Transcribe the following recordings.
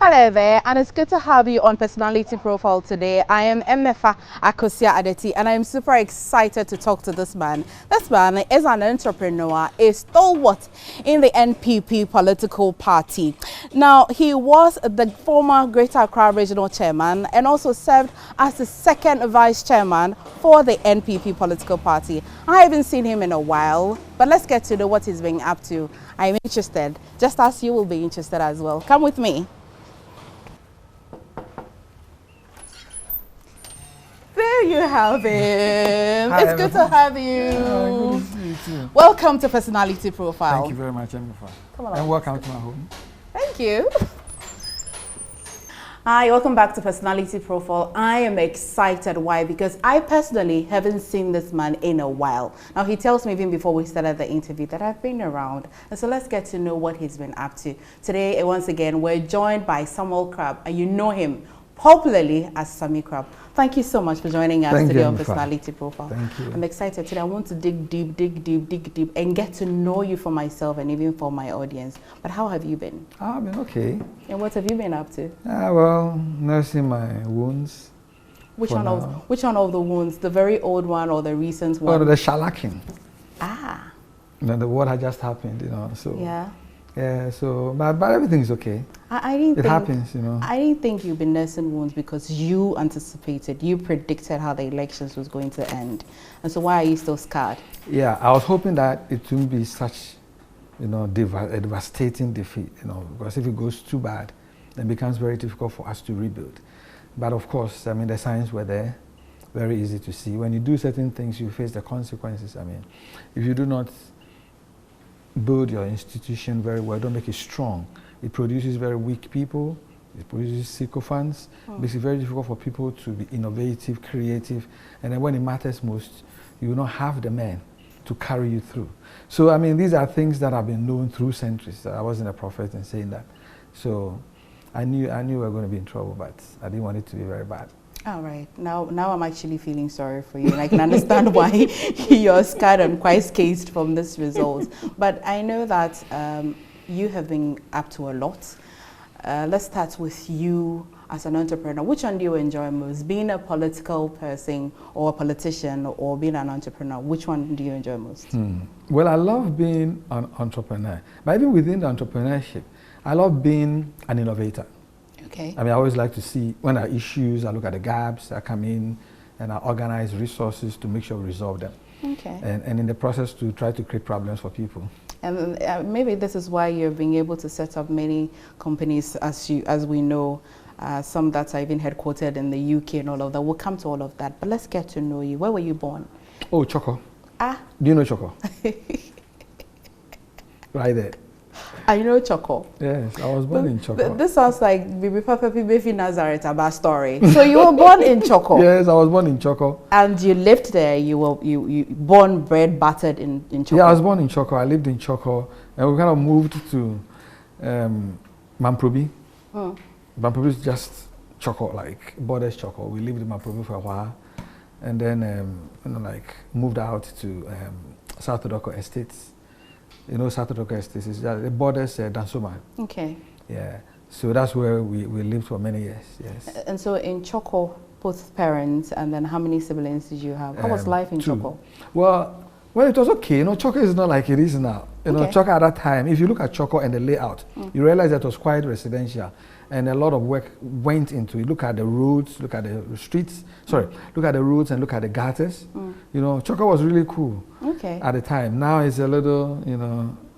Hello there, and it's good to have you on Personality Profile today. I am Emefa Akosia Adeti, and I'm super excited to talk to this man. This man is an entrepreneur, a stalwart in the NPP political party. Now, he was the former Greater Accra Regional Chairman and also served as the second Vice Chairman for the NPP political party. I haven't seen him in a while, but let's get to know what he's been up to. I'm interested, just as you will be interested as well. Come with me. There you have him. Hi, it's good to have you. Good to see you too. Welcome to Personality Profile. Thank you very much, Emefa. Come on. And welcome to my home. Thank you. Hi, welcome back to Personality Profile. I am excited. Why? Because I personally haven't seen this man in a while. Now, he tells me even before we started the interview that I've been around. And so let's get to know what he's been up to. Today, once again, we're joined by Crabbe, and you know him popularly as Sammy Crabbe. Thank you so much for joining us today on Personality Profile. Thank you. I'm excited today. I want to dig deep, and get to know you for myself and even for my audience. But how have you been? I've been okay. And what have you been up to? Well, nursing my wounds. Which one of the wounds? The very old one or the recent one? Oh, the shellacking. Ah. The what had just happened, so. Yeah. Yeah, so, but everything's okay. I didn't think, it happens, I didn't think you've been nursing wounds because you anticipated, you predicted how the elections was going to end. And so why are you still scarred? Yeah, I was hoping that it wouldn't be such, a devastating defeat, because if it goes too bad, it becomes very difficult for us to rebuild. But of course, the signs were there, very easy to see. When you do certain things, you face the consequences. If you do not build your institution very well, don't make it strong, it produces very weak people, it produces sycophants, makes it very difficult for people to be innovative, creative, and then when it matters most, you will not have the men to carry you through. So these are things that have been known through centuries. I wasn't a prophet in saying that. So I knew we were going to be in trouble, but I didn't want it to be very bad. All right. Now I'm actually feeling sorry for you, and I can understand why you're scared and quite scazed from this result. But I know that you have been up to a lot. Let's start with you as an entrepreneur. Which one do you enjoy most? Being a political person or a politician, or being an entrepreneur? Which one do you enjoy most? Well, I love being an entrepreneur. But even within the entrepreneurship, I love being an innovator. Okay. I always like to see when there are issues, I look at the gaps, I come in and I organize resources to make sure we resolve them. Okay. And in the process to try to create problems for people. And maybe this is why you're being able to set up many companies, as we know, some that are even headquartered in the UK and all of that. We'll come to all of that, but let's get to know you. Where were you born? Oh, Choco. Ah. Do you know Choco? Right there. I know Choco. Yes, I was born in Choco. This sounds like Bibi Papa Bibi Nazareth about story. So you were born in Choco. Yes, I was born in Choco. And you lived there. You were born, bred, battered in Choco. Yeah, I was born in Choco. I lived in Choco, and we kind of moved to Mamprobi. Mamprobi is just Choco, like borders Choco. We lived in Mamprobi for a while, and then moved out to South Odoko Estates. South Odoko Estates is the borders Dansoma. Okay. Yeah. So that's where we lived for many years. Yes. And so in Choco, both parents, and then how many siblings did you have? How was life in Choco? Well, it was okay. Choco is not like it is now. Choco at that time, if you look at Choco and the layout, you realize that it was quite residential. And a lot of work went into it. Look at the roads, look at the streets. Sorry, look at the roads and look at the gutters. Choco was really cool at the time. Now it's a little,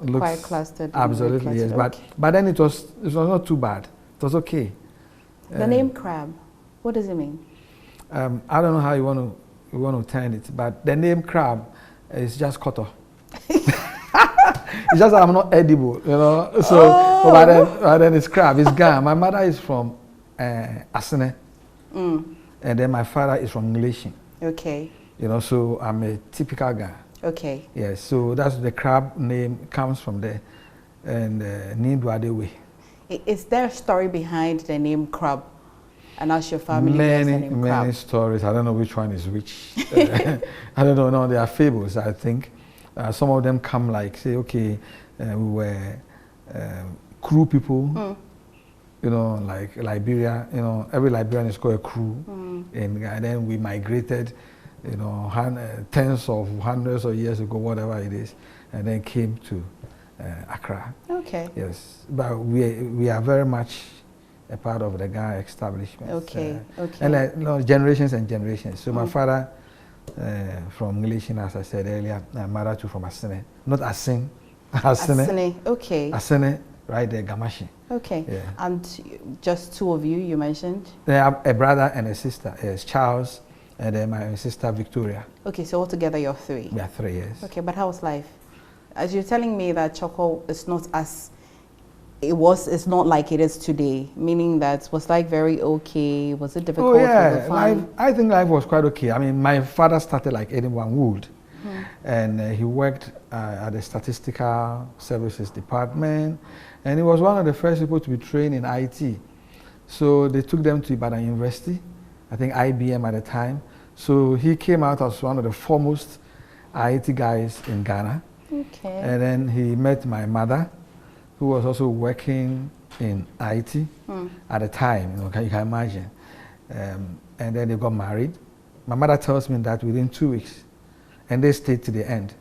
looks quite clustered. Absolutely, yes. But then it was not too bad. It was okay. The name Crabbe, what does it mean? I don't know how you want to turn it, but the name Crabbe is just koto. It's just that I'm not edible, So, but then it's Crabbe, it's Ghana. My mother is from Asene, and then my father is from Ngleshin. Okay. So I'm a typical Ghana. Okay. Yes, so that's the Crabbe name comes from there, and Nindwadewe. Is there a story behind the name Crabbe? And as your family many stories. I don't know which one is which. I don't know. No, they are fables, I think. Some of them come like say, okay, we were crew people, you know, like Liberia, you know, every Liberian is called a crew. And then we migrated, you know, tens of hundreds of years ago, whatever it is, and then came to Accra. Okay. Yes, but we are very much a part of the Ghana establishment. Okay, okay. And like, you know, generations and generations. So my father from Malaysian, as I said earlier, my mother too from Asene. Not Asin, Asene. Asene, okay. Asene, right there, Gamashi. Okay. Yeah. And just two of you mentioned? They have a brother and a sister. Yes, Charles, and then my sister Victoria. Okay, so altogether you're three? We are 3 years. Okay, but how was life? As you're telling me that Choco is not as it's not like it is today, meaning that was life very okay? Was it difficult? Oh yeah, was it fun? life, I think life was quite okay. I mean, my father started like anyone would, and he worked at the Statistical Services Department, and he was one of the first people to be trained in IT. So they took them to Ibadan University, I think IBM at the time. So he came out as one of the foremost IT guys in Ghana. Okay. And then he met my mother, who was also working in IT at the time, you know, you can imagine. And then they got married. My mother tells me that within 2 weeks, and they stayed to the end.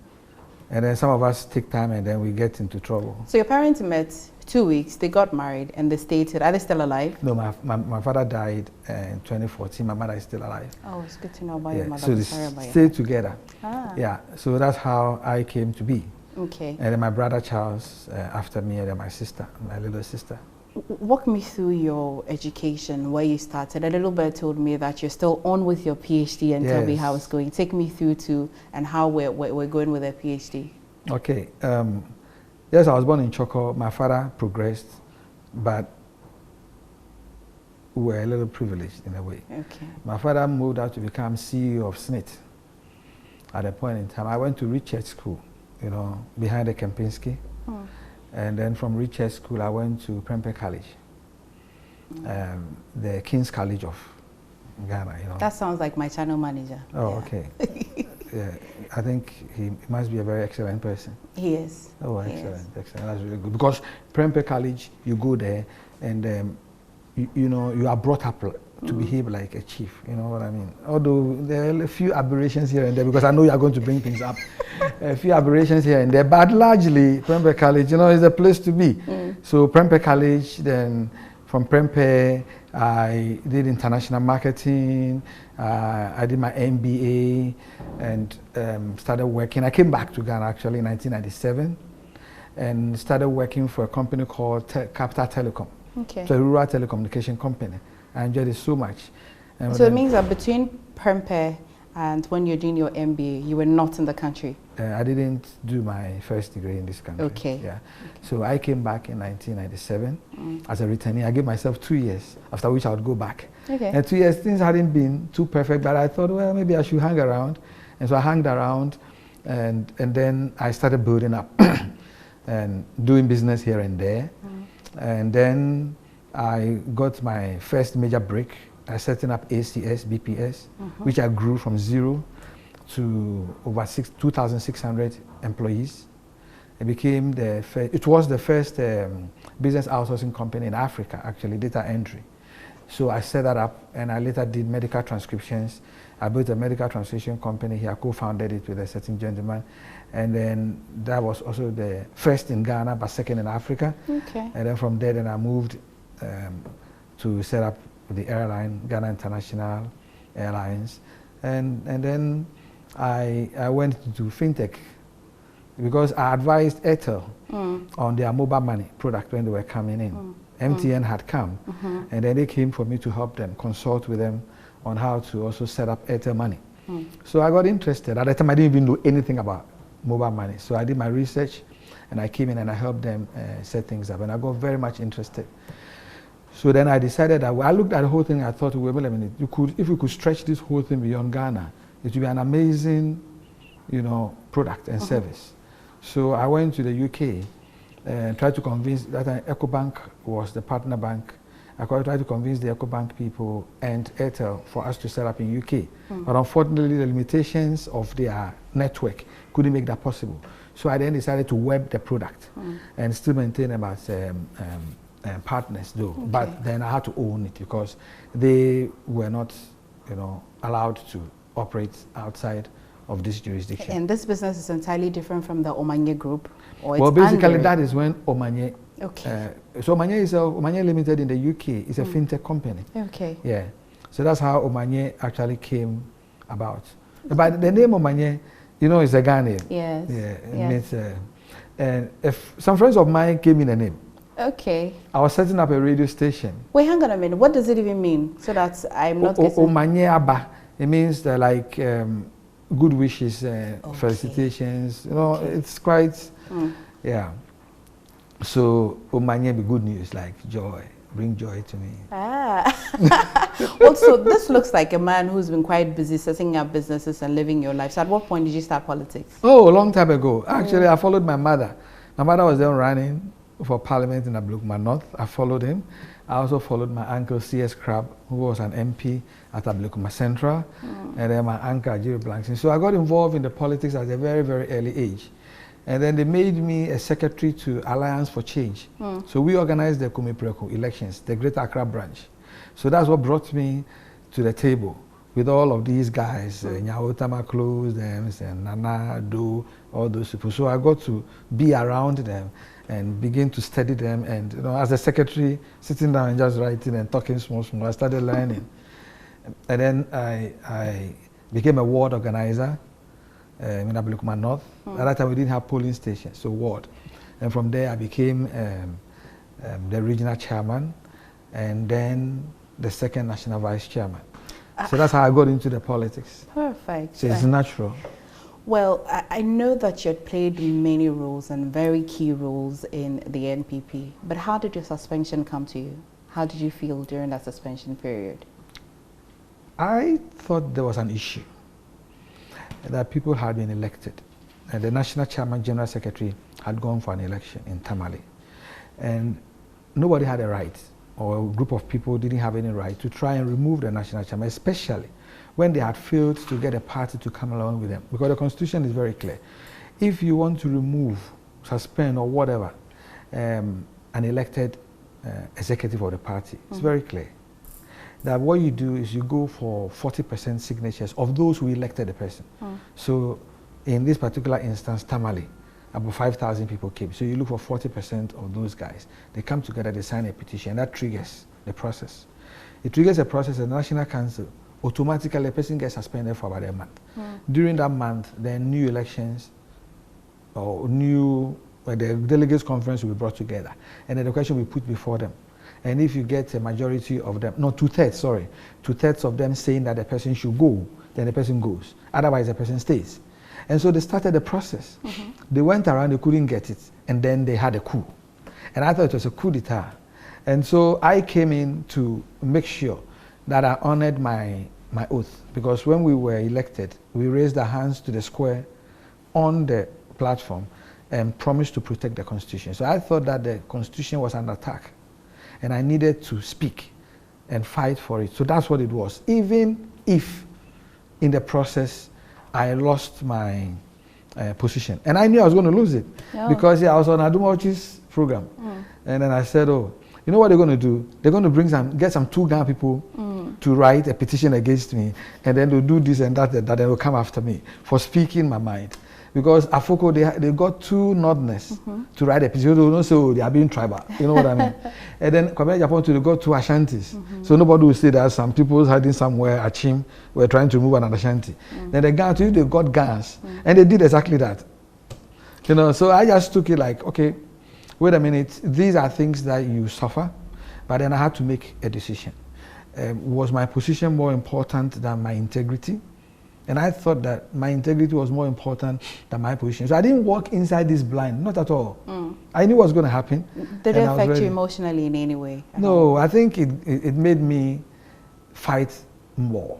And then some of us take time and then we get into trouble. So your parents met 2 weeks, they got married and they stayed. Are they still alive? No, my father died in 2014. My mother is still alive. Oh, it's good to know about your mother. So they stayed together. Ah. Yeah, so that's how I came to be. Okay. And then my brother Charles after me, and then my sister, my little sister. Walk me through your education, where you started. A little bit told me that you're still on with your PhD, and tell me how it's going. Take me through to and how we're going with a PhD. Okay. Yes, I was born in Choco. My father progressed, but we were a little privileged in a way. Okay. My father moved out to become CEO of Smith. At a point in time, I went to Richard School, you know, behind the Kempinski. And then from Richard School, I went to Prempeh College, the King's College of Ghana, you know. That sounds like my channel manager. Oh, yeah. Okay. Yeah, I think he must be a very excellent person. He is. Oh, excellent, excellent. That's really good. Because Prempeh College, you go there and you know, you are brought up to behave like a chief, you know what I mean? Although there are a few aberrations here and there, because I know you are going to bring things up. A few aberrations here and there, but largely Prempeh College, you know, is a place to be. So Prempeh College, then from Prempeh, I did international marketing, I did my MBA and started working. I came back to Ghana actually in 1997 and started working for a company called Capital Telecom. Okay. It's a rural telecommunication company. I enjoyed it so much. And so it means that between Prempeh and when you're doing your MBA, you were not in the country? I didn't do my first degree in this country. Okay. Yeah. Okay. So I came back in 1997 as a returnee. I gave myself 2 years, after which I would go back. Okay. And 2 years, things hadn't been too perfect, but I thought, well, maybe I should hang around. And so I hung around, and then I started building up and doing business here and there. And then I got my first major break. I setting up ACS, BPS, which I grew from 0 to over 2,600 employees. It became the first, it was the first business outsourcing company in Africa, actually, data entry. So I set that up, and I later did medical transcriptions. I built a medical translation company here. I co-founded it with a certain gentleman. And then that was also the first in Ghana, but second in Africa. Okay. And then from there, then I moved to set up the airline, Ghana International Airlines. And then I went to fintech because I advised Airtel on their mobile money product when they were coming in. MTN had come, and then they came for me to help them, consult with them on how to also set up Airtel Money. So I got interested. At the time, I didn't even know anything about mobile money. So I did my research, and I came in and I helped them set things up, and I got very much interested. So then I decided that I looked at the whole thing. I thought, wait a minute, if we could stretch this whole thing beyond Ghana, it would be an amazing, you know, product and service. So I went to the UK and tried to convince that EcoBank was the partner bank. I tried to convince the EcoBank people and Airtel for us to set up in UK. But unfortunately, the limitations of their network couldn't make that possible. So I then decided to web the product and still maintain about partners though, Okay. but then I had to own it because they were not, allowed to operate outside of this jurisdiction. And this business is entirely different from the Omanye group? Or Well, it's basically under that is when Omanye, okay. so Omanye Limited in the UK is a fintech company. Okay. Yeah, so that's how Omanye actually came about. But the name Omanye, is a Ghana name. Yes. Yeah, it Yes. means, and if some friends of mine gave me the name, Okay. I was setting up a radio station. Wait, hang on a minute. What does it even mean? So that I'm not getting... Omanye Aba. It means good wishes, felicitations. It's quite, yeah. So Omanye be good news, like joy, bring joy to me. Also, this looks like a man who's been quite busy setting up businesses and living your life. So at what point did you start politics? Oh, a long time ago. Actually, I followed my mother. My mother was then running for parliament in Ablekuma North. I followed him. I also followed my uncle C.S. Crabbe, who was an MP at Ablekuma Central, and then my uncle Jerry Blankson. So I got involved in the politics at a very, very early age. And then they made me a secretary to Alliance for Change. So we organized the Kumipreko elections, the Greater Accra branch. So that's what brought me to the table with all of these guys, Nyahotama Close, and Nana, Do, all those people. So I got to be around them and begin to study them. And as a secretary, sitting down and just writing and talking small, I started learning. And then I became a ward organizer in Ablekuma North. At that time, we didn't have polling stations, so ward. And from there, I became the regional chairman, and then the second national vice chairman. So that's how I got into the politics. Perfect. So it's natural. Well, I know that you had played many roles and very key roles in the NPP, but how did your suspension come to you? How did you feel during that suspension period? I thought there was an issue, that people had been elected, and the national chairman, general secretary had gone for an election in Tamale, and nobody had a right, or a group of people didn't have any right to try and remove the national chairman, especially when they had failed to get a party to come along with them. Because the Constitution is very clear. If you want to remove, suspend, or whatever, an elected executive of the party, it's very clear that what you do is you go for 40% signatures of those who elected the person. So in this particular instance, Tamale, about 5,000 people came. So you look for 40% of those guys. They come together, they sign a petition, and that triggers the process. It triggers a process at the National Council. Automatically, a person gets suspended for about a month. During that month, then new elections or the delegates conference will be brought together, and then the question will be put before them. And if you get a majority of them, no, 2/3 of them saying that the person should go, then the person goes. Otherwise, the person stays. And so they started the process. They went around, they couldn't get it, and then they had a coup. And I thought it was a coup d'etat. And so I came in to make sure that I honored my oath, because when we were elected, we raised our hands to the square on the platform and promised to protect the Constitution. So I thought that the Constitution was under attack, and I needed to speak and fight for it. So that's what it was. Even if in the process I lost my position, and I knew I was going to lose it, because I was on Adumochi's program, and then I said, "Oh, you know what they're going to do? They're going to get some 2 Ghana people to write a petition against me, and then they'll do this and that, and they'll come after me for speaking my mind." Because Afoko, they got 2 Northerners to write a petition. They don't say, "Oh, they are being tribal." You know what I mean? And then Kwame Japan, they got 2 Ashantis. So nobody will say that some people hiding somewhere at Chim were trying to remove an Ashanti. Then the Ghana, they got Ghans, and they did exactly that. So I just took it like, okay, wait a minute, these are things that you suffer, but then I had to make a decision. Was my position more important than my integrity? And I thought that my integrity was more important than my position. So I didn't walk inside this blind, not at all. I knew what was going to happen. Did it affect you emotionally in any way? No, I think it made me fight more,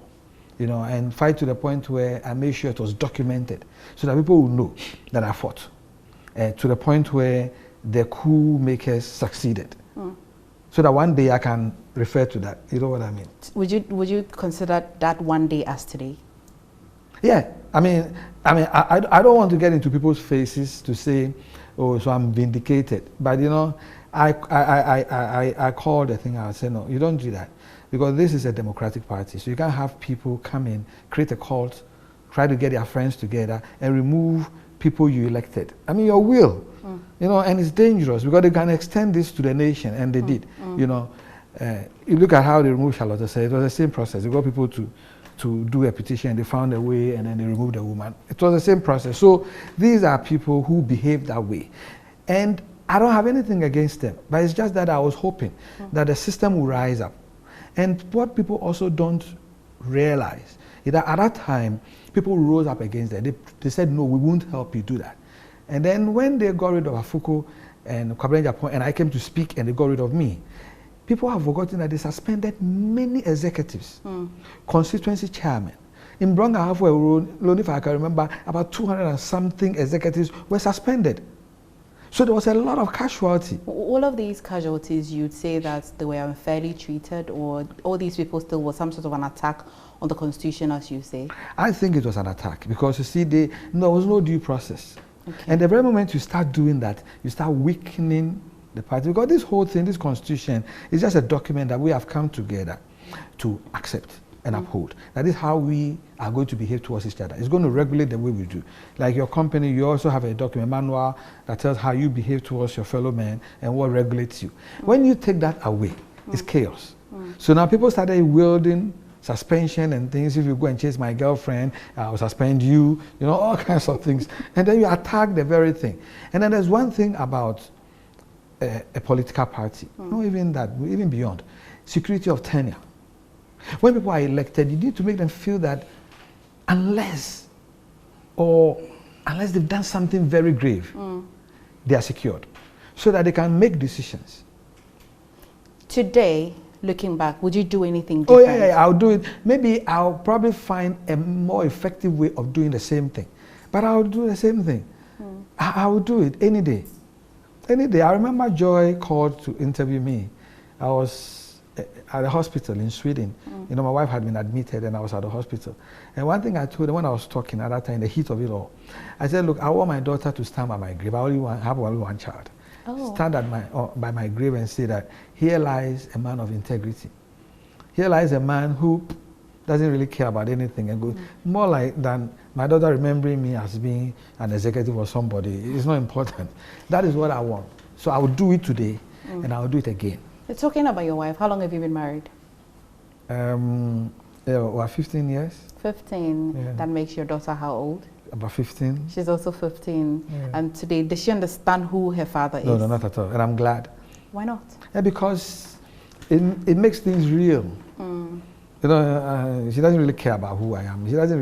and fight to the point where I made sure it was documented so that people will know that I fought. To the point where the coup makers succeeded. So that one day I can refer to that. You know what I mean? Would you consider that one day as today? Yeah, I mean, I don't want to get into people's faces to say, "Oh, so I'm vindicated." But I called the thing. I said, no, you don't do that, because this is a democratic party. So you can't have people come in, create a cult, try to get their friends together, and remove people you elected. I mean, your will, you know, and it's dangerous because they can extend this to the nation, and they did. You know, you look at how they removed Charlotte. Say it was the same process. They got people to do a petition, they found a way, and then they removed the woman. It was the same process. So these are people who behave that way. And I don't have anything against them, but it's just that I was hoping that the system will rise up. And what people also don't realize is that at that time, people rose up against them. They said, no, we won't help you do that. And then when they got rid of Afuko and Kwabena Japan, and I came to speak and they got rid of me, people have forgotten that they suspended many executives, constituency chairmen. In Bronga Halfway Road, if I can remember, about 200 and something executives were suspended. So there was a lot of casualty. All of these casualties, you'd say that they were unfairly treated, or all these people still was some sort of an attack on the Constitution, as you say? I think it was an attack, because you see, there was no due process. Okay. And the very moment you start doing that, you start weakening the party, because this whole thing, this Constitution, is just a document that we have come together to accept and uphold. That is how we are going to behave towards each other. It's going to regulate the way we do. Like your company, you also have a document manual that tells how you behave towards your fellow man and what regulates you. When you take that away, it's chaos. So now people started wielding suspension and things. If you go and chase my girlfriend, I'll suspend you, you know, all kinds of things. And then you attack the very thing. And then there's one thing about a political party, not even that, even beyond, security of tenure. When people are elected, you need to make them feel that unless they've done something very grave, they are secured, so that they can make decisions. Today, looking back, would you do anything different? Oh yeah, I'll do it. Maybe I'll probably find a more effective way of doing the same thing, but I'll do the same thing. I will do it any day. Any day. I remember Joy called to interview me. I was at a hospital in Sweden. You know, my wife had been admitted and I was at the hospital. And one thing I told her when I was talking at that time, in the heat of it all, I said, look, I want my daughter to stand by my grave. I only have only one child. Stand at by my grave and say that here lies a man of integrity. Here lies a man who doesn't really care about anything and go more like than my daughter remembering me as being an executive or somebody. It's not important. That is what I want. So I will do it today and I will do it again. Talking about your wife, how long have you been married? Well, 15 years. 15. Yeah. That makes your daughter how old? About 15. She's also 15. Yeah. And today, does she understand who her father is? No, not at all. And I'm glad. Why not? Yeah, because it makes things real. You know, she doesn't really care about who I am. She doesn't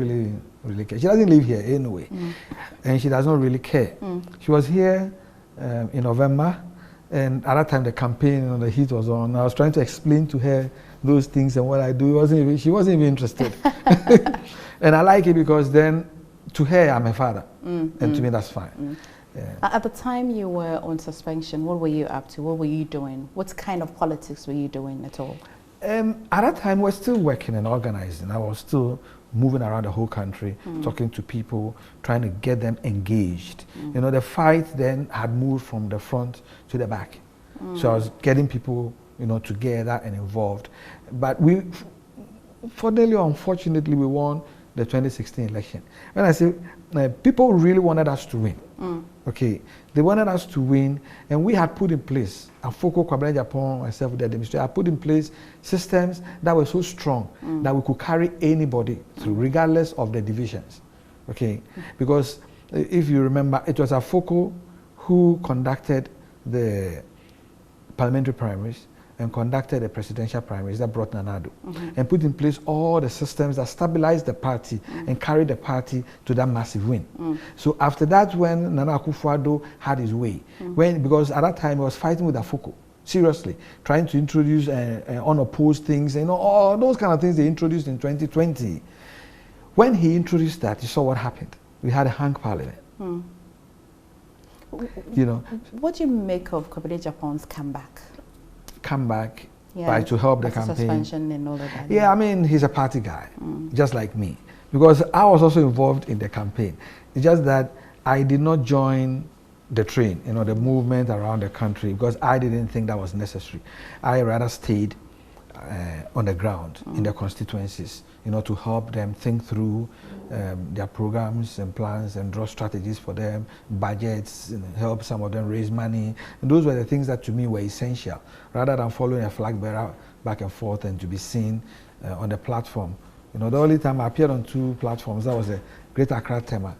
really care. She doesn't live here anyway. And she does not really care. She was here in November. And at that time, the campaign, you know, the heat was on. I was trying to explain to her those things and what I do. She wasn't even interested. And I like it because then, to her, I'm her father. And to me, that's fine. Yeah. At the time you were on suspension, what were you up to? What were you doing? What kind of politics were you doing at all? At that time, we're still working and organizing. I was still moving around the whole country, talking to people, trying to get them engaged. You know, the fight then had moved from the front to the back. So I was getting people, you know, together and involved. But fortunately or unfortunately, we won the 2016 election. When I say people really wanted us to win, okay, they wanted us to win, and we had put in place, Afoko, Kwabena Japan, myself, the administrator, I put in place systems that were so strong that we could carry anybody through, regardless of the divisions, okay? Because if you remember, it was Afoko who conducted the parliamentary primaries and conducted the presidential primaries that brought Nanado, and put in place all the systems that stabilized the party and carried the party to that massive win. So after that, when Nana Akufo-Addo had his way, because at that time he was fighting with Afoko, seriously, trying to introduce unopposed things, you know, all those kind of things they introduced in 2020. When he introduced that, you saw what happened. We had a hung parliament. You know. What do you make of Kwabena Japan's comeback? By to help the campaign. Suspension and all of that. Yeah, I mean, he's a party guy, just like me. Because I was also involved in the campaign. It's just that I did not join the train, the movement around the country, because I didn't think that was necessary. I rather stayed on the ground in the constituencies, to help them think through their programs and plans and draw strategies for them, budgets, and help some of them raise money. And those were the things that to me were essential, rather than following a flag bearer back and forth and to be seen on the platform. The only time I appeared on 2 platforms, that was the Great Accra Tema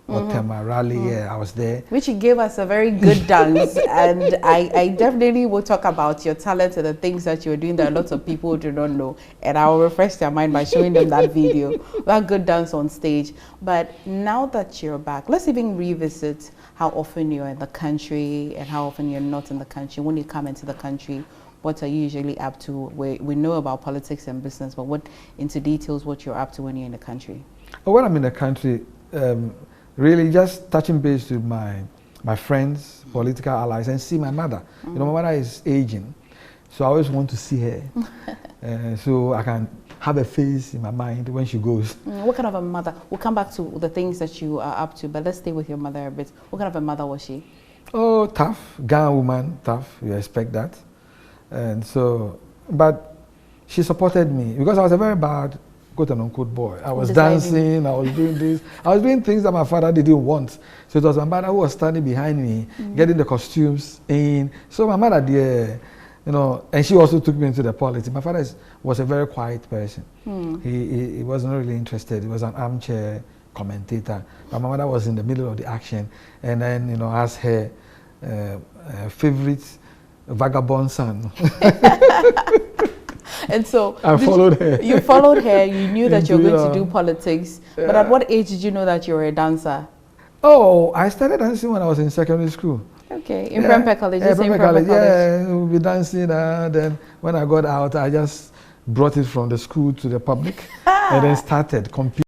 or Tema Rally. Yeah, I was there. Which you gave us a very good dance, and I definitely will talk about your talent and the things that you're doing that a lot of people do not know, and I will refresh their mind by showing them that video, that good dance on stage. But now that you're back, let's even revisit how often you're in the country and how often you're not in the country. When you come into the country, what are you usually up to? We know about politics and business, but what into details what you're up to when you're in the country? When I'm in the country, really just touching base with my friends, political allies, and see my mother. My mother is aging, so I always want to see her, so I can have a face in my mind when she goes. What kind of a mother? We'll come back to the things that you are up to, but let's stay with your mother a bit. What kind of a mother was she? Oh, tough, Ghana woman, tough. You expect that. And so, but she supported me because I was a very bad quote-unquote boy. I was dancing, I was doing this. I was doing things that my father didn't want. So it was my mother who was standing behind me, getting the costumes in. So my mother did, and she also took me into the politics. My father was a very quiet person. He wasn't really interested. He was an armchair commentator. But my mother was in the middle of the action. And then, as her favorite vagabond son. And so I followed her. You followed her. You knew that you were going to do politics. Yeah. But at what age did you know that you were a dancer? Oh, I started dancing when I was in secondary school. Okay, in Prempeh College. Yeah, Prempeh College. Yeah, we'll be dancing. Then when I got out, I just brought it from the school to the public, and then started competing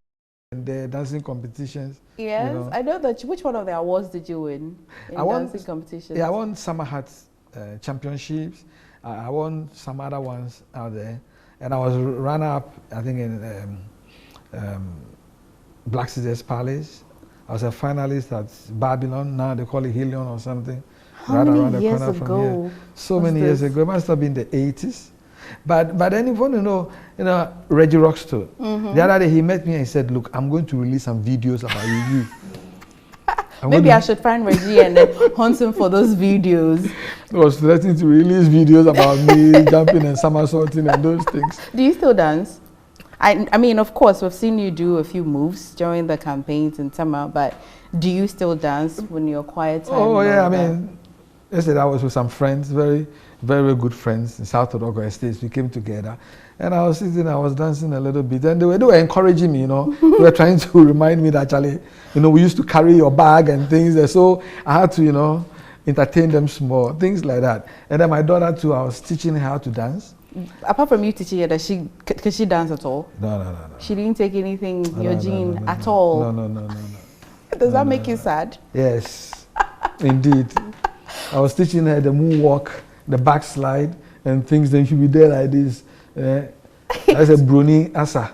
in the dancing competitions. Yes, I know that. Which one of the awards did you win in dancing competitions? Yeah, I won Summer Hats championships. I won some other ones out there, and I was runner-up, I think, in Black Caesars Palace. I was a finalist at Babylon. Now they call it Helion or something. How many years ago? So many years ago. It must have been the 80s. But then if you want to know, Reggie Rockstone. The other day he met me and he said, "Look, I'm going to release some videos about you." Maybe I should find Reggie and then hunt him for those videos. He was threatening to release videos about me jumping and somersaulting and those things. Do you still dance? I mean, of course, we've seen you do a few moves during the campaigns in summer, but do you still dance when you're quiet time? Oh, yeah, I mean, yesterday I was with some friends, very, very good friends in South Odogo Estates. We came together, and I was sitting, I was dancing a little bit, and they were encouraging me, They were trying to remind me that actually, we used to carry your bag and things, so I had to, entertain them small, things like that. And then my daughter too, I was teaching her how to dance. Apart from you teaching her, can she dance at all? No. She didn't take anything, your gene at all? No. Does that make you sad? Yes, indeed. I was teaching her the moonwalk, the backslide, and things that should be there like this. That's a Bruni Asa.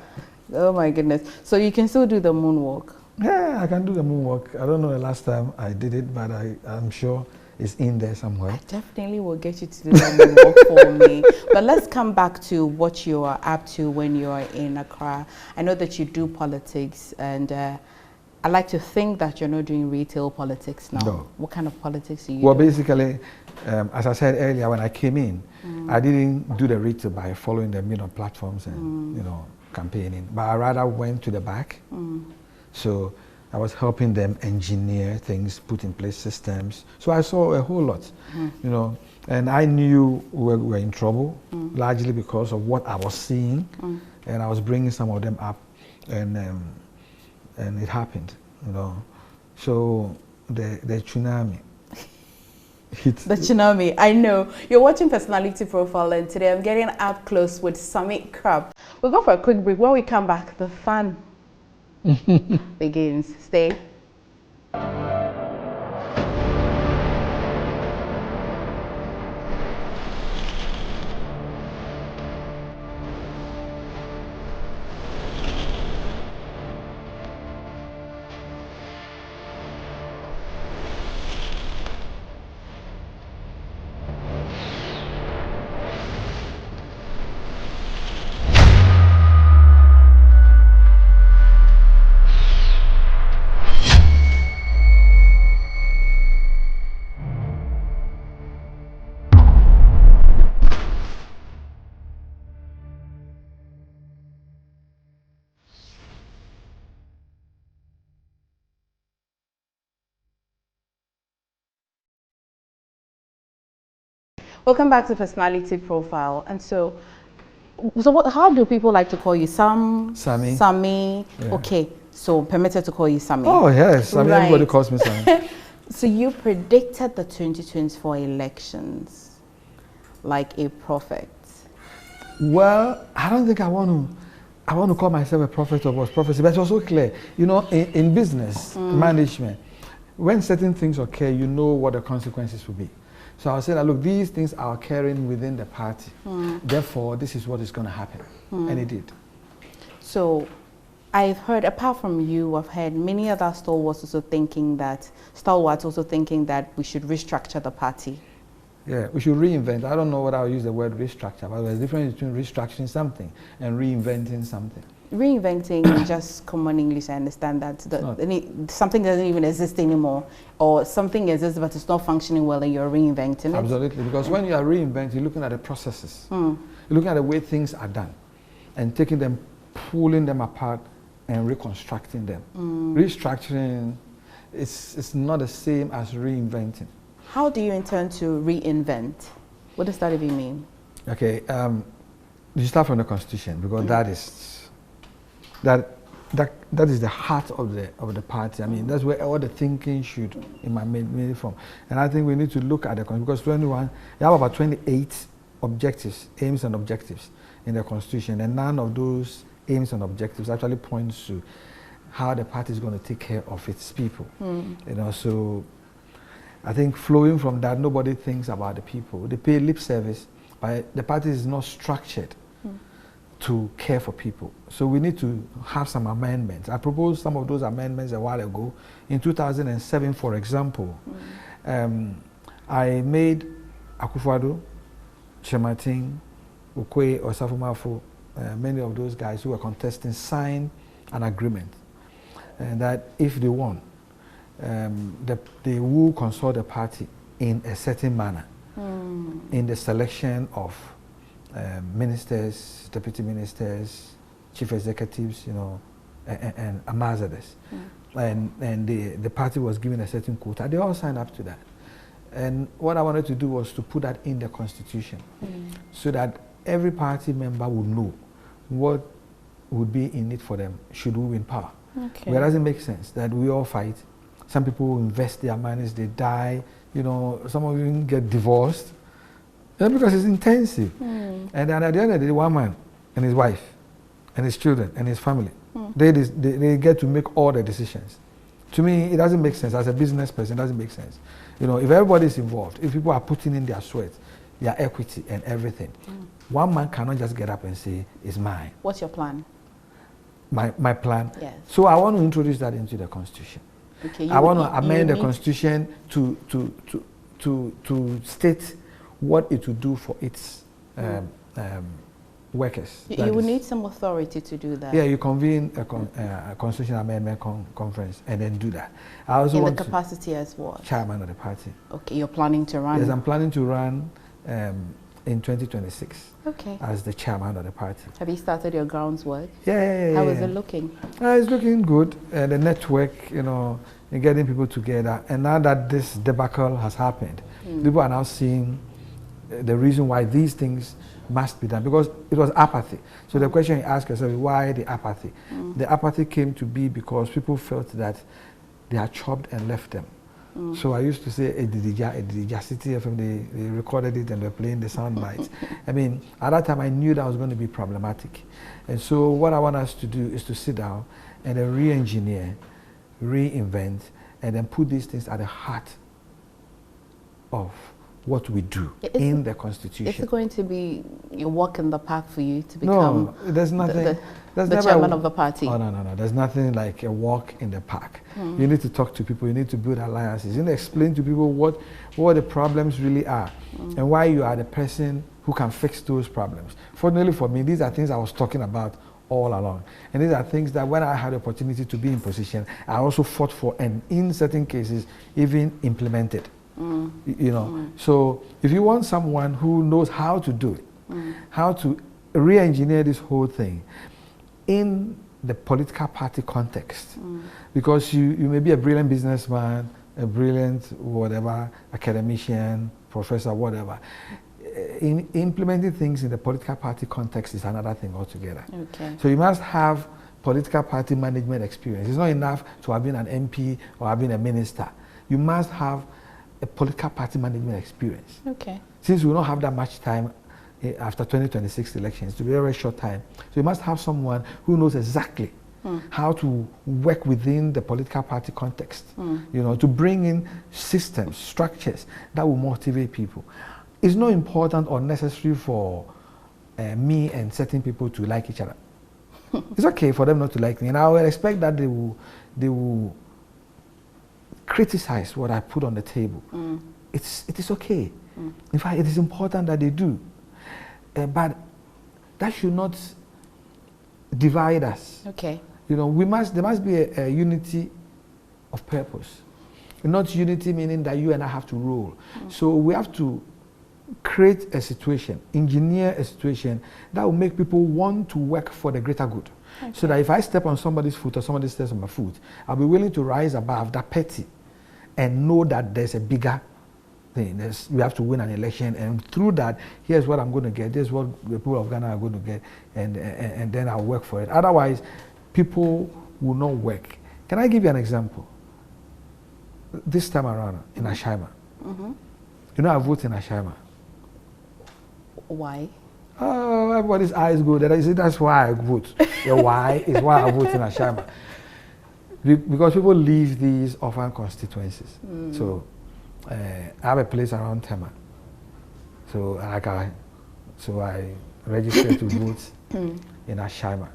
Oh my goodness. So you can still do the moonwalk? Yeah, I can do the moonwalk. I don't know the last time I did it, but I'm sure it's in there somewhere. I definitely will get you to do that moonwalk for me. But let's come back to what you are up to when you are in Accra. I know that you do politics, and I like to think that you're not doing retail politics now. No. What kind of politics are you doing? Basically, as I said earlier, when I came in, I didn't do the retail by following the platforms and campaigning, but I rather went to the back. So I was helping them engineer things, put in place systems. So I saw a whole lot, and I knew we were in trouble, largely because of what I was seeing, and I was bringing some of them up, and it happened, So the tsunami hit. The tsunami, I know. You're watching Personality Profile, and today I'm getting up close with Summit Crabbe. We'll go for a quick break. When we come back, the fun begins. Stay. Welcome back to Personality Profile. And so what, how do people like to call you? Sammy. Sammy. Yeah. Okay, so permitted to call you Sammy. Oh yes, I mean, right. Everybody calls me Sammy. So you predicted the 2024 elections like a prophet. Well, I don't think I want to call myself a prophet of what's prophecy, but it was so clear. You know, in business management, when certain things occur, you know what the consequences will be. So I said, look, these things are occurring within the party. Therefore, this is what is going to happen. And it did. So I've heard, apart from you, I've heard many other stalwarts also thinking that we should restructure the party. Yeah, we should reinvent. I don't know what I'll use the word restructure, but there's a difference between restructuring something and reinventing something. Reinventing, just common English, I understand that. Something doesn't even exist anymore, or something exists but it's not functioning well and you're reinventing it. Absolutely, because when you are reinventing, you're looking at the processes. You're looking at the way things are done and taking them, pulling them apart and reconstructing them. Restructuring, it's not the same as reinventing. How do you intend to reinvent? What does that even mean? Okay, you start from the Constitution, because that is the heart of the party. I mean, that's where all the thinking should, in my main form. And I think we need to look at the Constitution, because 21, you have about 28 objectives, aims and objectives in the Constitution, and none of those aims and objectives actually points to how the party is going to take care of its people. You know, so I think flowing from that, nobody thinks about the people. They pay lip service, but the party is not structured to care for people. So we need to have some amendments. I proposed some of those amendments a while ago. In 2007, for example, I made Akufo-Addo, Chairmanship, Okwe, Osafo-Maafo, many of those guys who were contesting sign an agreement, and that if they won, they will consult the party in a certain manner in the selection of ministers, deputy ministers, chief executives, you know, and ambassadors. And the party was given a certain quota. They all signed up to that. And what I wanted to do was to put that in the Constitution so that every party member would know what would be in it for them should we win power. Okay. Where it doesn't make sense that we all fight. Some people invest their monies, they die, you know, some of them get divorced, because it's intensive. And then at the end of the day, one man and his wife and his children and his family, they get to make all the decisions. To me, it doesn't make sense. As a business person, it doesn't make sense. You know, if everybody is involved, if people are putting in their sweat, their equity and everything, one man cannot just get up and say, it's mine. What's your plan? My plan? Yes. So I want to introduce that into the Constitution. Okay, I want to amend the Constitution to state what it will do for its workers. You will need some authority to do that. Yeah, you convene a Constitution Amendment conference and then do that. I also in want the capacity as what? Chairman of the party. Okay, you're planning to run? Yes, I'm planning to run in 2026 as the chairman of the party. Have you started your grounds work? Yeah. How is it looking? It's looking good. The network, you know, and getting people together. And now that this debacle has happened, people are now seeing the reason why these things must be done, because it was apathy. So the question you ask yourself is, why the apathy? The apathy came to be because people felt that they had chopped and left them. So I used to say, Edidija City FM, they recorded it and they're playing the sound bites. I mean, at that time I knew that was going to be problematic. And so what I want us to do is to sit down and then re-engineer, reinvent, and then put these things at the heart of what we do in the Constitution. Is it going to be a walk in the park for you to become there's nothing, the chairman of the party? Oh, no. There's nothing like a walk in the park. You need to talk to people. You need to build alliances. You need to explain to people what the problems really are and why you are the person who can fix those problems. Fortunately for me, these are things I was talking about all along. And these are things that when I had the opportunity to be in position, I also fought for and in certain cases even implemented. You know, so if you want someone who knows how to do it, how to re-engineer this whole thing in the political party context, because you may be a brilliant businessman, a brilliant whatever, academician, professor, whatever. implementing things in the political party context is another thing altogether. Okay. So you must have political party management experience. It's not enough to have been an MP or have been a minister. You must have a political party management experience. Okay. Since we will not have that much time after 2026 elections, to be a very short time. So you must have someone who knows exactly how to work within the political party context, you know, to bring in systems, structures that will motivate people. It's not important or necessary for me and certain people to like each other. It's okay for them not to like me, and I will expect that they will criticize what I put on the table. It is okay. In fact, it is important that they do. But that should not divide us. Okay. You know, there must be a unity of purpose. Not unity meaning that you and I have to rule. So we have to create a situation, engineer a situation that will make people want to work for the greater good. Okay. So that if I step on somebody's foot or somebody steps on my foot, I'll be willing to rise above that petty and know that there's a bigger thing. We have to win an election, and through that, here's what I'm going to get, this is what the people of Ghana are going to get, and then I'll work for it. Otherwise, people will not work. Can I give you an example? This time around in Ashaiman, you know, I vote in Ashaiman. Why? Oh, everybody's eyes go there. That's why I vote. The why is why I vote in Ashaiman. Because people leave these orphan constituencies. So I have a place around Tema. So I registered to vote in Ashaiman.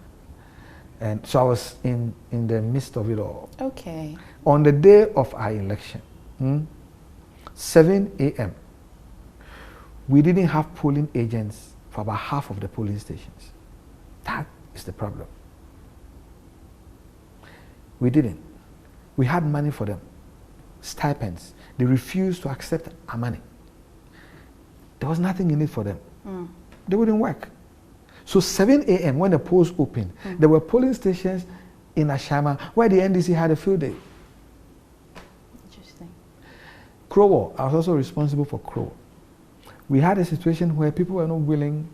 And so I was in the midst of it all. Okay. On the day of our election, 7 a.m., we didn't have polling agents for about half of the polling stations. That is the problem. We didn't. We had money for them, stipends. They refused to accept our money. There was nothing in it for them. They wouldn't work. So 7 a.m. when the polls opened, there were polling stations in Ashaiman where the NDC had a field day. Interesting. Crowell, I was also responsible for Crowell. We had a situation where people were not willing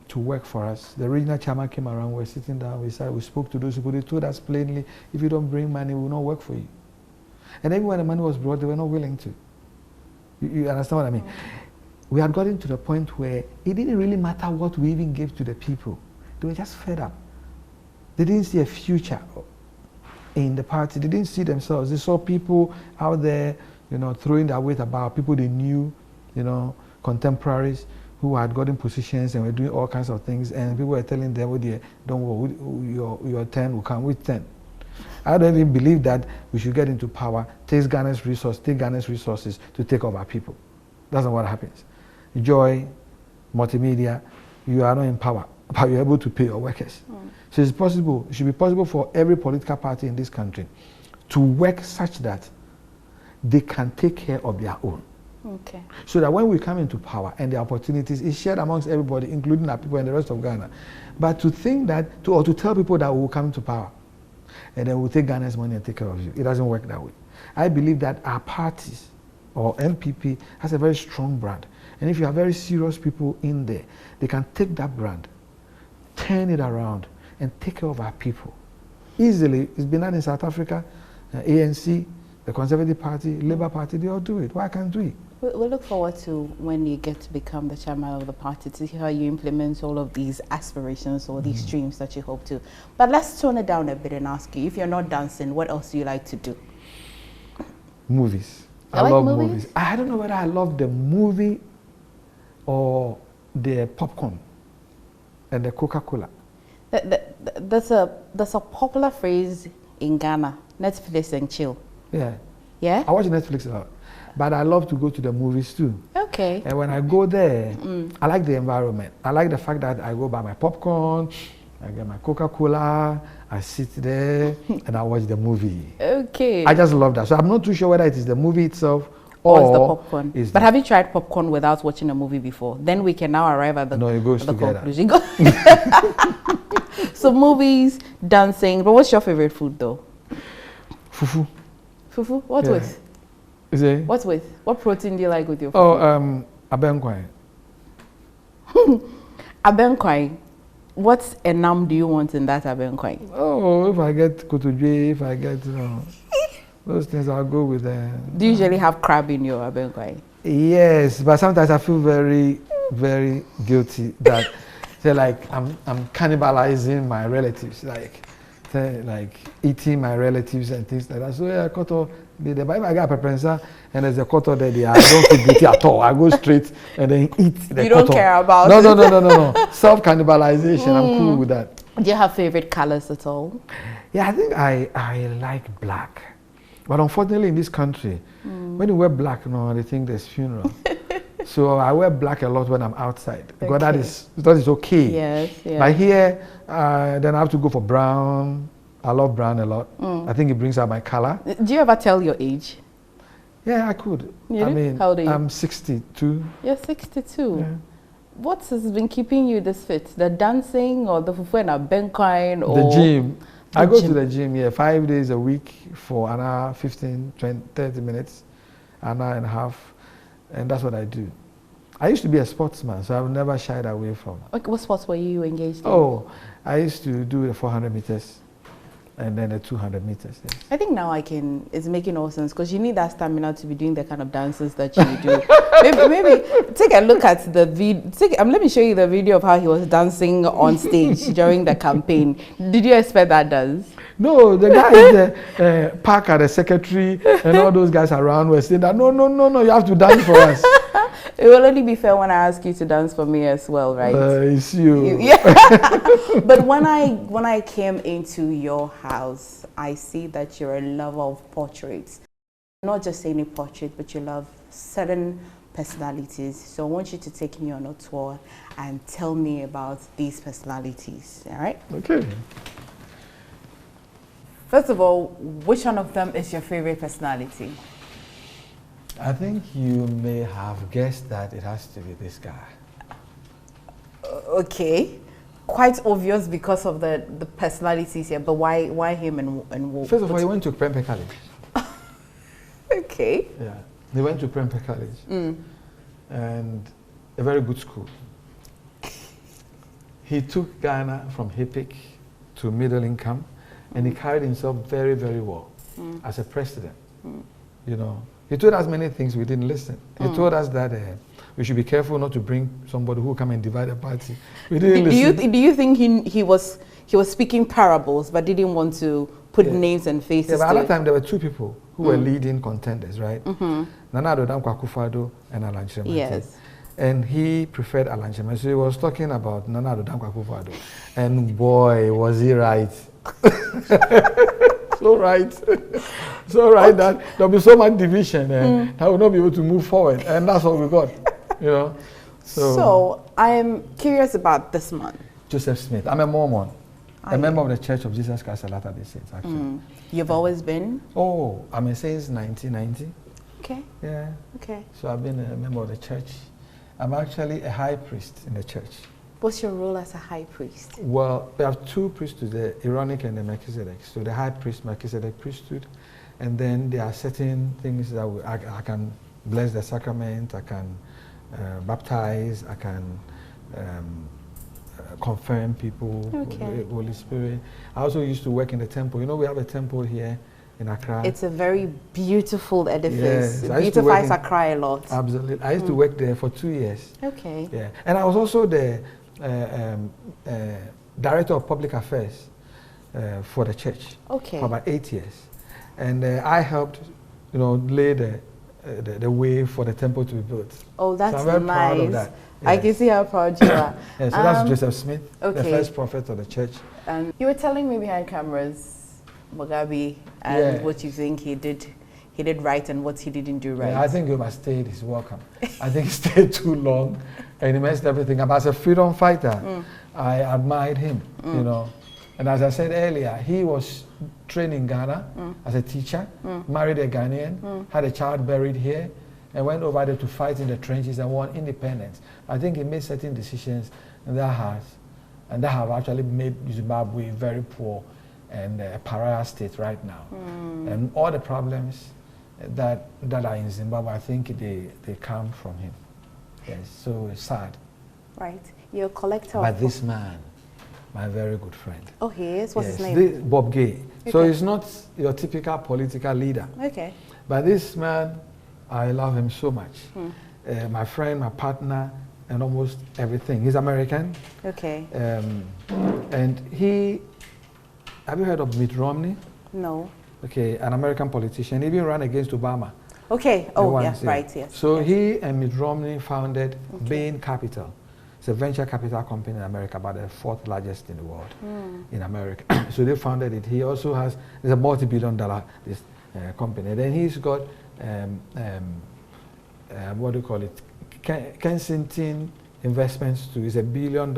to work for us. The regional chairman came around, we were sitting down, we spoke to those people, they told us plainly, if you don't bring money, we will not work for you. And even when the money was brought, they were not willing to. You understand what I mean? We had gotten to the point where it didn't really matter what we even gave to the people. They were just fed up. They didn't see a future in the party. They didn't see themselves. They saw people out there, you know, throwing their weight about, people they knew, you know, contemporaries who had gotten positions and were doing all kinds of things, and people were telling them, oh dear, don't worry, your turn will come with 10. I don't even believe that we should get into power, take Ghana's resources to take over people. That's not what happens. Joy, multimedia, you are not in power, but you're able to pay your workers. So it's possible, it should be possible for every political party in this country to work such that they can take care of their own. Okay. So that when we come into power and the opportunities is shared amongst everybody, including our people and the rest of Ghana. But to think that, or to tell people that we will come to power and then we'll take Ghana's money and take care of you, it doesn't work that way. I believe that our parties, or NPP, has a very strong brand. And if you have very serious people in there, they can take that brand, turn it around, and take care of our people. Easily, it's been done in South Africa, ANC, the Conservative Party, Labour Party, they all do it. Why can't we? We look forward to when you get to become the chairman of the party to see how you implement all of these aspirations or these dreams that you hope to. But let's tone it down a bit and ask you, if you're not dancing, what else do you like to do? Movies. I love movies. I don't know whether I love the movie or the popcorn and the Coca-Cola. There's a popular phrase in Ghana, Netflix and chill. Yeah. Yeah? I watch Netflix a lot. But I love to go to the movies too. Okay. And when I go there, I like the environment. I like the fact that I go buy my popcorn, I get my Coca-Cola, I sit there and I watch the movie. Okay. I just love that. So I'm not too sure whether it is the movie itself or it's the popcorn. But have you tried popcorn without watching a movie before? Then we can now arrive at the, no, it goes together. Conclusion. So movies, dancing. But what's your favorite food though? Fufu. Fufu? What with? Is it? What's with? What protein do you like with your food? Oh, abenkwai. Abenkwai. What enam do you want in that abenkwai? Oh, if I get kotodwe, if I get those things, I'll go with Do you usually have crab in your abenkwai? Yes, but sometimes I feel very, very guilty that they're like I'm cannibalizing my relatives, like eating my relatives and things like that. So yeah, koto the Bible I got a pepper and there's a koto there. I don't feel guilty at all. I go straight and then eat the You don't care about no, no. Self cannibalization. I'm cool with that. Do you have favorite colors at all? Yeah, I think I like black. But unfortunately in this country, when you wear black, they think there's funeral. So I wear black a lot when I'm outside because that is okay. Yes, yeah. But here, then I have to go for brown. I love brown a lot. I think it brings out my color. Do you ever tell your age? Yeah, I could. I mean, how old are you? I'm 62. You're 62. Yeah. What has been keeping you this fit? The dancing or the fufu and a benkwine or the gym? I go to the gym, 5 days a week for an hour, 15, 20, 30 minutes, an hour and a half, and that's what I do. I used to be a sportsman, so I've never shied away from. Okay, what sports were you engaged in? Oh, I used to do the 400 meters and then the 200 meters. Yes. I think now it's making all sense because you need that stamina to be doing the kind of dances that you do. maybe take a look at the video. Let me show you the video of how he was dancing on stage during the campaign. Did you expect that dance? No, the guy is the park at the secretary and all those guys around were saying that no, you have to dance for us. It will only be fair when I ask you to dance for me as well, right? It's you. Yeah. But when I came into your house, I see that you're a lover of portraits. Not just any portrait, but you love certain personalities. So I want you to take me on a tour and tell me about these personalities, all right? Okay. First of all, which one of them is your favorite personality? I think you may have guessed that it has to be this guy. Okay. Quite obvious because of the personalities here, but why him and First of all, he went to Crabbe College. Okay. Yeah, he went to Crabbe College, and a very good school. He took Ghana from HIPIC to middle income, and he carried himself very, very well as a president. You know, he told us many things we didn't listen. He told us that we should be careful not to bring somebody who will come and divide the party. We didn't listen. Do you think he was speaking parables but didn't want to put names and faces? Yeah, but at that time there were two people who were leading contenders, right? Nana Addo Dankwa Akufo-Addo and Alan Chairmanship. Yes. And he preferred Alan Chairmanship. So he was talking about Nana Addo Dankwa Akufo-Addo. And boy, was he right. So right. So right that there'll be so much division and I will not be able to move forward. And that's what we got. You know. So I'm curious about this man. Joseph Smith. I'm a Mormon. A member of the Church of Jesus Christ of Latter-day Saints, actually. You've always been? Oh, I'm a since 1990. Okay. Yeah. Okay. So I've been a member of the church. I'm actually a high priest in the church. What's your role as a high priest? Well, we have two priesthoods, the Aaronic and the Melchizedek. So the high priest, Melchizedek priesthood, and then there are certain things that I can bless the sacrament, I can baptize, I can confirm people, Holy Spirit. I also used to work in the temple. You know, we have a temple here in Accra. It's a very beautiful edifice. Yes, It beautifies Accra a lot. Absolutely. I used to work there for 2 years. Okay. Yeah. And I was also the Director of Public Affairs for the church for about 8 years. And I helped, you know, lay the way for the temple to be built. Oh, that's so I'm very nice. proud of that. Yes. I can see how proud you are. Yeah, so that's Joseph Smith, the first prophet of the church. You were telling me behind cameras, Mugabe, and what you think he did right and what he didn't do right. Yeah, I think he overstayed his welcome. I think he stayed too long and he messed everything up. As a freedom fighter, I admired him, you know. And as I said earlier, he was trained in Ghana as a teacher, married a Ghanaian, had a child buried here, and went over there to fight in the trenches and won independence. I think he made certain decisions that have actually made Zimbabwe very poor and a pariah state right now. And all the problems that are in Zimbabwe, I think they come from him. Yes, so it's sad. Right. You're a collector. But this man, my very good friend. Oh, he is? What's his name? Bob Gay. Okay. So he's not your typical political leader. Okay. But this man, I love him so much. My friend, my partner, and almost everything. He's American. Okay. And he, have you heard of Mitt Romney? No. Okay, an American politician. He even ran against Obama. Okay. Oh, yeah, right, yes. So yes. he and Mitt Romney founded Bain Capital. It's a venture capital company in America, about the 4th largest in the world, in America. So they founded it. He also has, it's a multi-billion-dollar company. Then he's got, what do you call it? Kensington Investments too. It's a $1 billion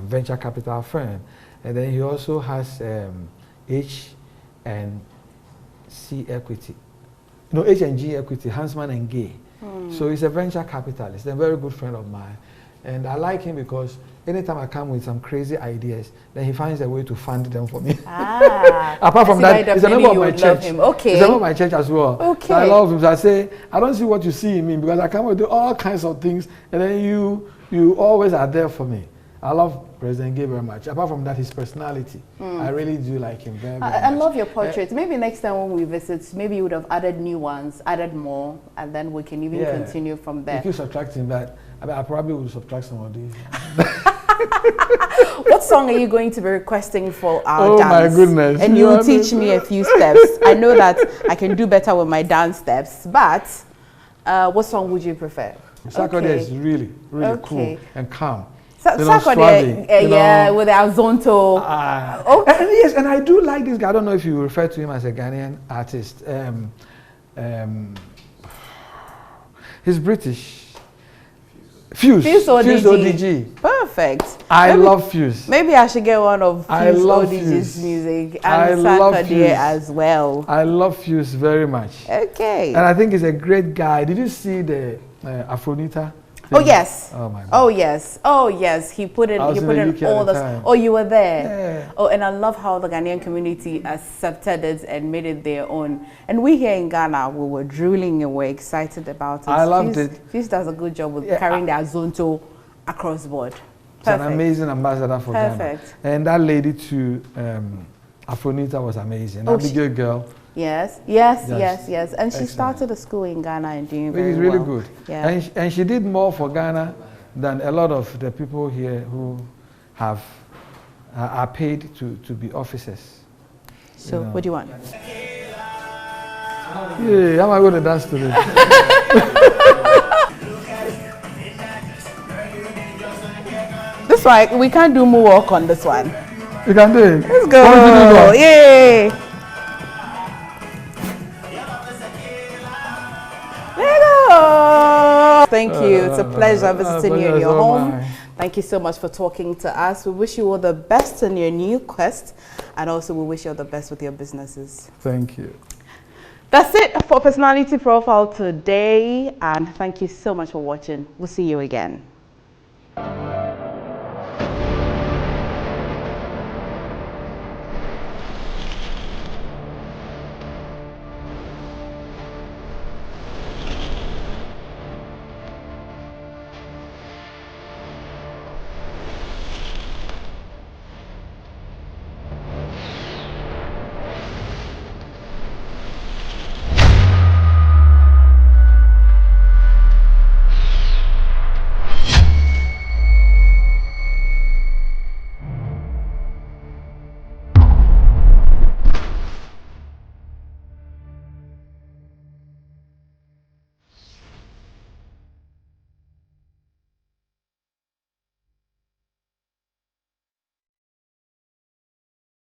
venture capital firm. And then he also has H&C Equity. No, H&G Equity, Hansman and Gay. So he's a venture capitalist, a very good friend of mine. And I like him because anytime I come with some crazy ideas, then he finds a way to fund them for me. Apart from that, he's a member of my church. Okay. He's a member of my church as well. Okay. So I love him. So I say, I don't see what you see in me because I come and do all kinds of things, and then you always are there for me. I love President Gay very much. Apart from that, his personality, I really do like him very, very much. I love your portraits. Maybe next time when we visit, maybe you would have added new ones, added more, and then we can even continue from there. You keep subtracting that. I probably will subtract some of these. What song are you going to be requesting for our dance? Oh my goodness. And you will teach me a few steps. I know that I can do better with my dance steps, but what song would you prefer? Saturday is really, really cool and calm. Saturday, with our Zonto. Yes, and I do like this guy. I don't know if you refer to him as a Ghanaian artist. He's British. Fuse ODG. Perfect. I love Fuse. Maybe I should get one of Fuse ODG's music and Saturday as well. I love Fuse very much. Okay. And I think he's a great guy. Did you see the Afronita? Oh yes. Oh my God. Oh yes. Oh yes. He put in all the. Oh, you were there. Yeah. Oh, and I love how the Ghanaian community accepted it and made it their own. And we here in Ghana, we were drooling and we're excited about it. I loved it. Fuse does a good job with carrying their Zonto across board. It's an amazing ambassador for Ghana. And that lady too, Afronita was amazing. That big girl. Yes. And she started a school in Ghana and doing very well. It's really good. Yeah. And she did more for Ghana than a lot of the people here who are paid to be officers. So, what do you want? Yeah, how am I going to dance to this? This one, we can't do more work on this one. You can do it. Let's go. Yay. Thank you. It's a pleasure visiting you in your home. Thank you so much for talking to us. We wish you all the best in your new quest, and also we wish you all the best with your businesses. Thank you. That's it for Personality Profile today, and thank you so much for watching. We'll see you again.